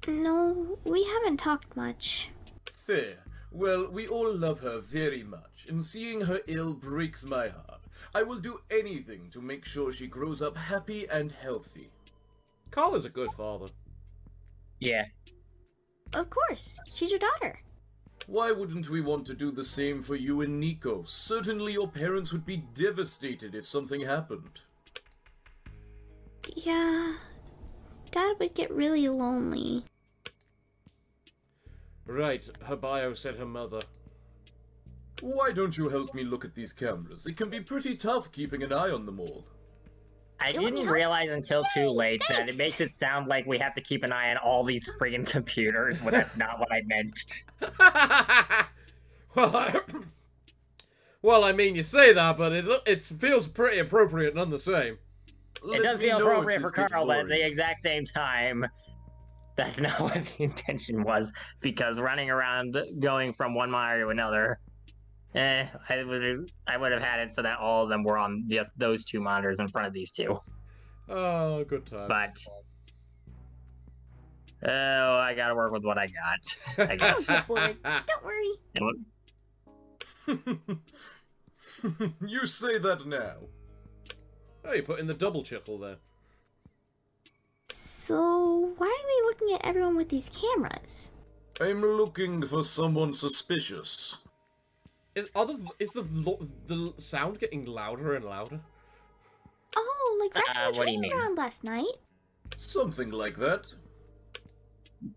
No, we haven't talked much. Fair. Well, we all love her very much, and seeing her ill breaks my heart. I will do anything to make sure she grows up happy and healthy. Carl is a good father. Yeah. Of course, she's your daughter. Why wouldn't we want to do the same for you and Nico? Certainly your parents would be devastated if something happened. Yeah, Dad would get really lonely. Right, her bio said her mother. Why don't you help me look at these cameras? It can be pretty tough keeping an eye on them all. I didn't realize until too late that it makes it sound like we have to keep an eye on all these friggin' computers, but that's not what I meant. Well, I mean, you say that, but it feels pretty appropriate none the same. It does feel appropriate for Carl, but at the exact same time, that's not what the intention was, because running around going from one monitor to another, I would have had it so that all of them were on just those two monitors in front of these two. Oh, good time. But I gotta work with what I got, I guess. Oh, boy. Don't worry. You say that now. Oh, you put in the double chuckle there. So, why are we looking at everyone with these cameras? I'm looking for someone suspicious. Is the sound getting louder and louder? Oh, like Rex in the what do you training mean? ground last night? Something like that.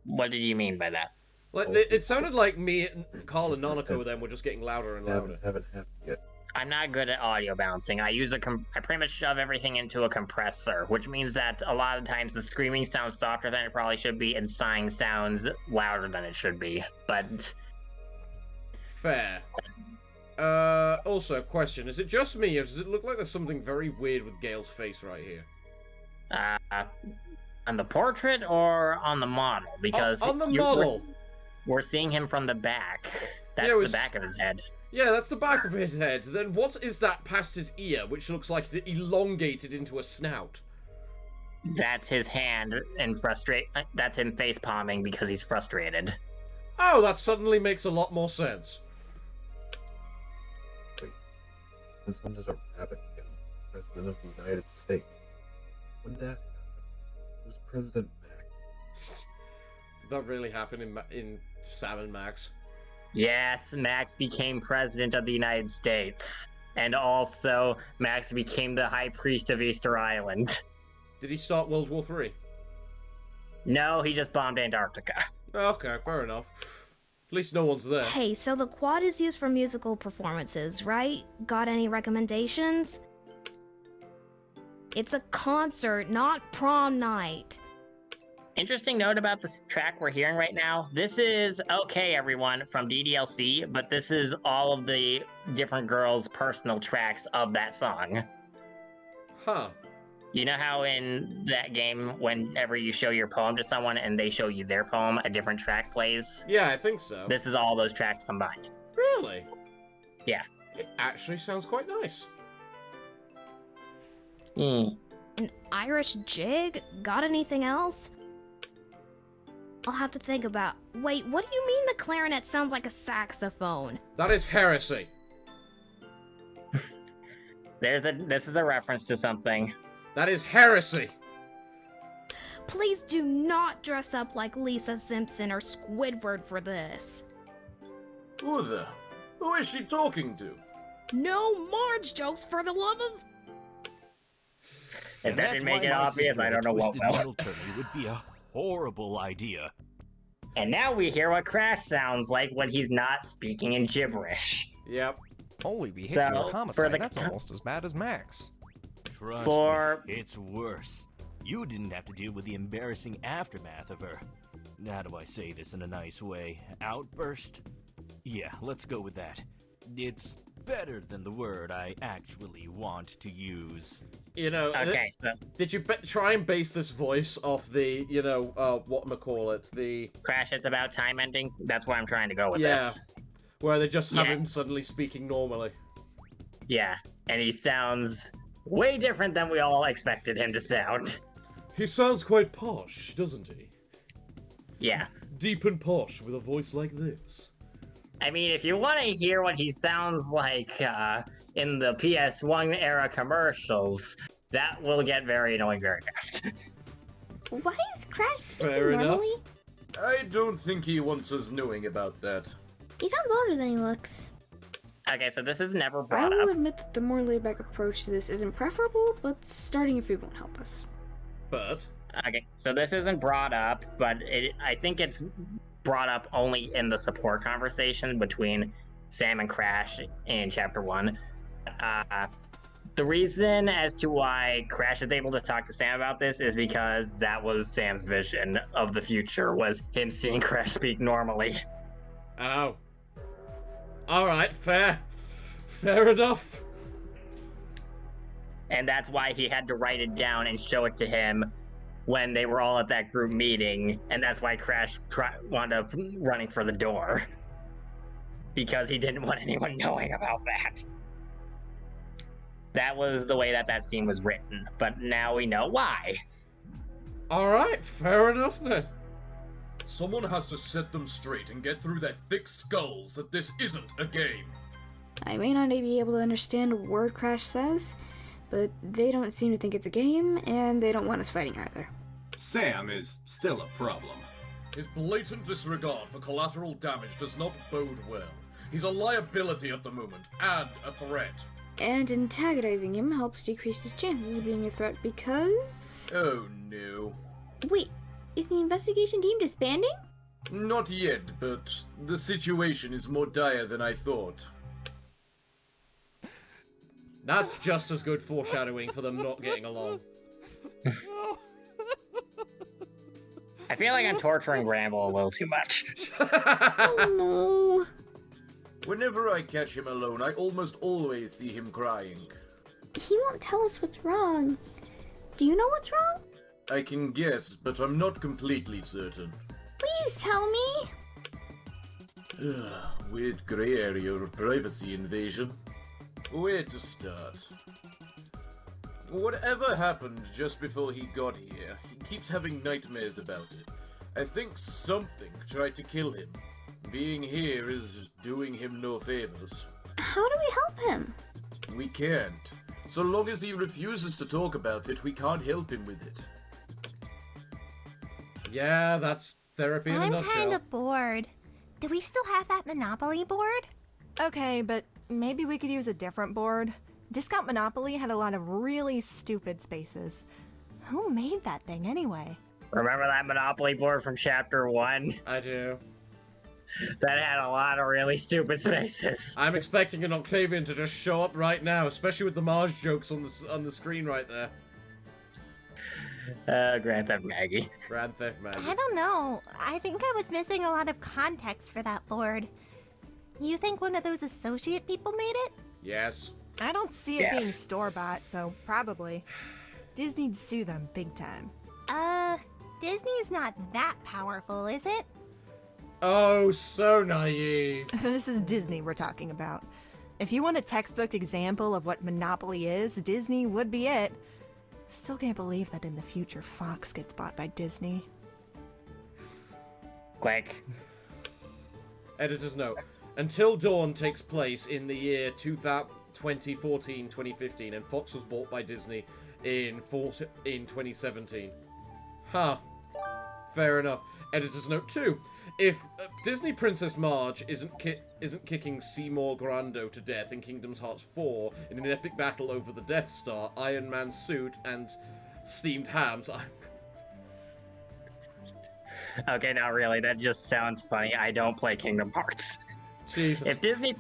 What did you mean by that? Like it sounded like me, Carl, and Nanako then were just getting louder and louder. Haven't happened yet. I'm not good at audio balancing. I pretty much shove everything into a compressor, which means that a lot of times the screaming sounds softer than it probably should be, and sighing sounds louder than it should be. But fair. Also, question: is it just me, or does it look like there's something very weird with Gale's face right here? On the portrait or on the model? Because on the model, we're seeing him from the back. That's the back of his head. Yeah, that's the back of his head. Then what is that past his ear, which looks like it's elongated into a snout? That's his hand and that's him face palming because he's frustrated. Oh, that suddenly makes a lot more sense. Wait, since when does a rabbit become president of the United States? When did that happen? Who's President Max? Did that really happen in Sam and Max? Yes, Max became president of the United States. And also, Max became the High Priest of Easter Island. Did he start World War III? No, he just bombed Antarctica. Okay, fair enough. At least no one's there. Hey, so the quad is used for musical performances, right? Got any recommendations? It's a concert, not prom night. Interesting note about this track we're hearing right now. This is Okay Everyone from DDLC, but this is all of the different girls' personal tracks of that song. Huh. You know how in that game, whenever you show your poem to someone and they show you their poem, a different track plays? Yeah, I think so. This is all those tracks combined. Really? Yeah. It actually sounds quite nice. Hmm. An Irish jig? Got anything else? I'll have to think about... Wait, what do you mean the clarinet sounds like a saxophone? That is heresy. This is a reference to something. That is heresy. Please do not dress up like Lisa Simpson or Squidward for this. Who the? Who is she talking to? No Marge jokes, for the love of... If that didn't make it obvious, I don't know what will. Would be a horrible idea. And now we hear what Crash sounds like when he's not speaking in gibberish. Yep. Holy vehicular So, homicide, for that's almost as bad as Max. Trust me, it's worse. You didn't have to deal with the embarrassing aftermath of her, how do I say this in a nice way, outburst? Yeah, let's go with that. It's better than the word I actually want to use. You know, Okay, so did you try and base this voice off the, you know, whatchamacallit, the... Crash, it's about time ending? That's where I'm trying to go with Yeah, this. where they just have him suddenly speaking normally. Yeah, and he sounds way different than we all expected him to sound. He sounds quite posh, doesn't he? Yeah. Deep and posh with a voice like this. I mean, if you want to hear what he sounds like in the PS1 era commercials, that will get very annoying very fast. Why is Crash speaking Fair enough. normally? I don't think he wants us knowing about that. He sounds older than he looks. Okay, so this is never I brought will up. admit that the more laid-back approach to this isn't preferable, but starting a feud won't help us. But... Okay, so this isn't brought up, but I think it's brought up only in the support conversation between Sam and Crash in Chapter 1. The reason as to why Crash is able to talk to Sam about this is because that was Sam's vision of the future, was him seeing Crash speak normally. Oh. Alright, fair. Fair enough. And that's why he had to write it down and show it to him when they were all at that group meeting, and that's why Crash wound up running for the door. Because he didn't want anyone knowing about that. That was the way that scene was written, but now we know why. Alright, fair enough then. Someone has to set them straight and get through their thick skulls that this isn't a game. I may not be able to understand a word Crash says, but they don't seem to think it's a game, and they don't want us fighting either. Sam is still a problem. His blatant disregard for collateral damage does not bode well. He's a liability at the moment, and a threat. And antagonizing him helps decrease his chances of being a threat because... Oh no. Wait, is the investigation team disbanding? Not yet, but the situation is more dire than I thought. That's just as good foreshadowing for them not getting along. I feel like I'm torturing Gramble a little too much. Oh no. Whenever I catch him alone, I almost always see him crying. He won't tell us what's wrong. Do you know what's wrong? I can guess, but I'm not completely certain. Please tell me. Weird grey area of privacy invasion. Where to start? Whatever happened just before he got here, he keeps having nightmares about it. I think something tried to kill him. Being here is doing him no favors. How do we help him? We can't. So long as he refuses to talk about it, we can't help him with it. Yeah, that's therapy in a I'm nutshell. kind of bored. Do we still have that Monopoly board? Okay, but maybe we could use a different board. Discount Monopoly had a lot of really stupid spaces. Who made that thing anyway? Remember that Monopoly board from Chapter 1? I do. That had a lot of really stupid spaces. I'm expecting an Octavian to just show up right now, especially with the Mars jokes on the screen right there. Grand Theft Maggie. Grand Theft Maggie. I don't know. I think I was missing a lot of context for that board. You think one of those associate people made it? Yes. I don't see it being store-bought, so probably. Disney'd sue them big time. Disney's not that powerful, is it? Oh, so naive. This is Disney we're talking about. If you want a textbook example of what Monopoly is, Disney would be it. Still can't believe that in the future Fox gets bought by Disney. Click. Editor's note. Until Dawn takes place in the year 2014-2015, and Fox was bought by Disney in 2017. Huh. Fair enough. Editor's note 2. If Disney Princess Marge isn't kicking Seymour Grando to death in Kingdom Hearts 4 in an epic battle over the Death Star, Iron Man's suit, and steamed hams, Okay, now really, that just sounds funny. I don't play Kingdom Hearts. Jesus. If Disney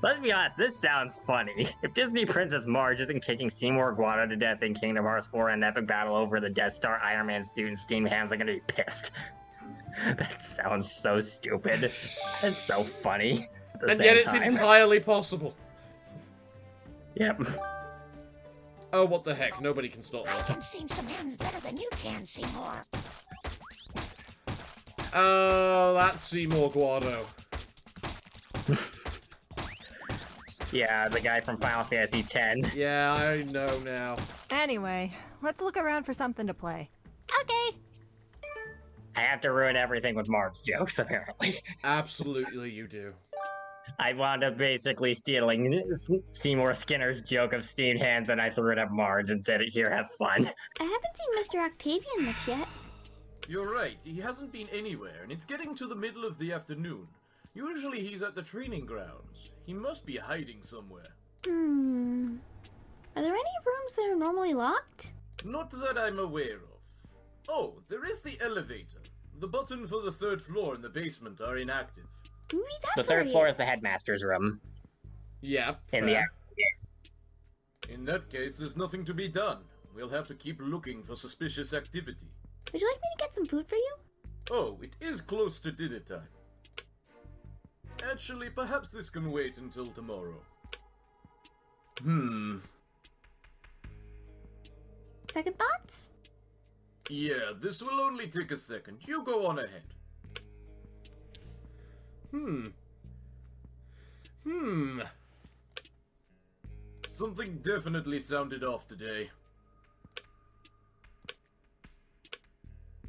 Let's be honest, this sounds funny. If Disney Princess Marge isn't kicking Seymour Guado to death in Kingdom Hearts 4 in an epic battle over the Death Star, Iron Man's suit, and steamed hams, I'm gonna be pissed. That sounds so stupid. It's so funny. And yet it's entirely possible. Yep. Oh, what the heck? Nobody can stop I that. can sing some hymns better than you can, Seymour. Oh, that's Seymour Guado. Yeah, the guy from Final Fantasy X. Yeah, I know now. Anyway, let's look around for something to play. Okay. I have to ruin everything with Marge jokes, apparently. Absolutely, you do. I wound up basically stealing Seymour Skinner's joke of steamed hands, and I threw it at Marge and said, "Here, have fun." I haven't seen Mr. Octavian much yet. You're right, he hasn't been anywhere, and it's getting to the middle of the afternoon. Usually he's at the training grounds. He must be hiding somewhere. Are there any rooms that are normally locked? Not that I'm aware of. Oh, there is the elevator. The button for the third floor in the basement are inactive. Maybe The that's where third he floor is is the headmaster's room. Yep. In the In that case, there's nothing to be done. We'll have to keep looking for suspicious activity. Would you like me to get some food for you? Oh, it is close to dinner time. Actually, perhaps this can wait until tomorrow. Second thoughts? Yeah, this will only take a second. You go on ahead. Something definitely sounded off today.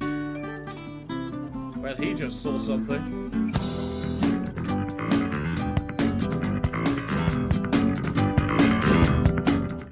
Well, he just saw something.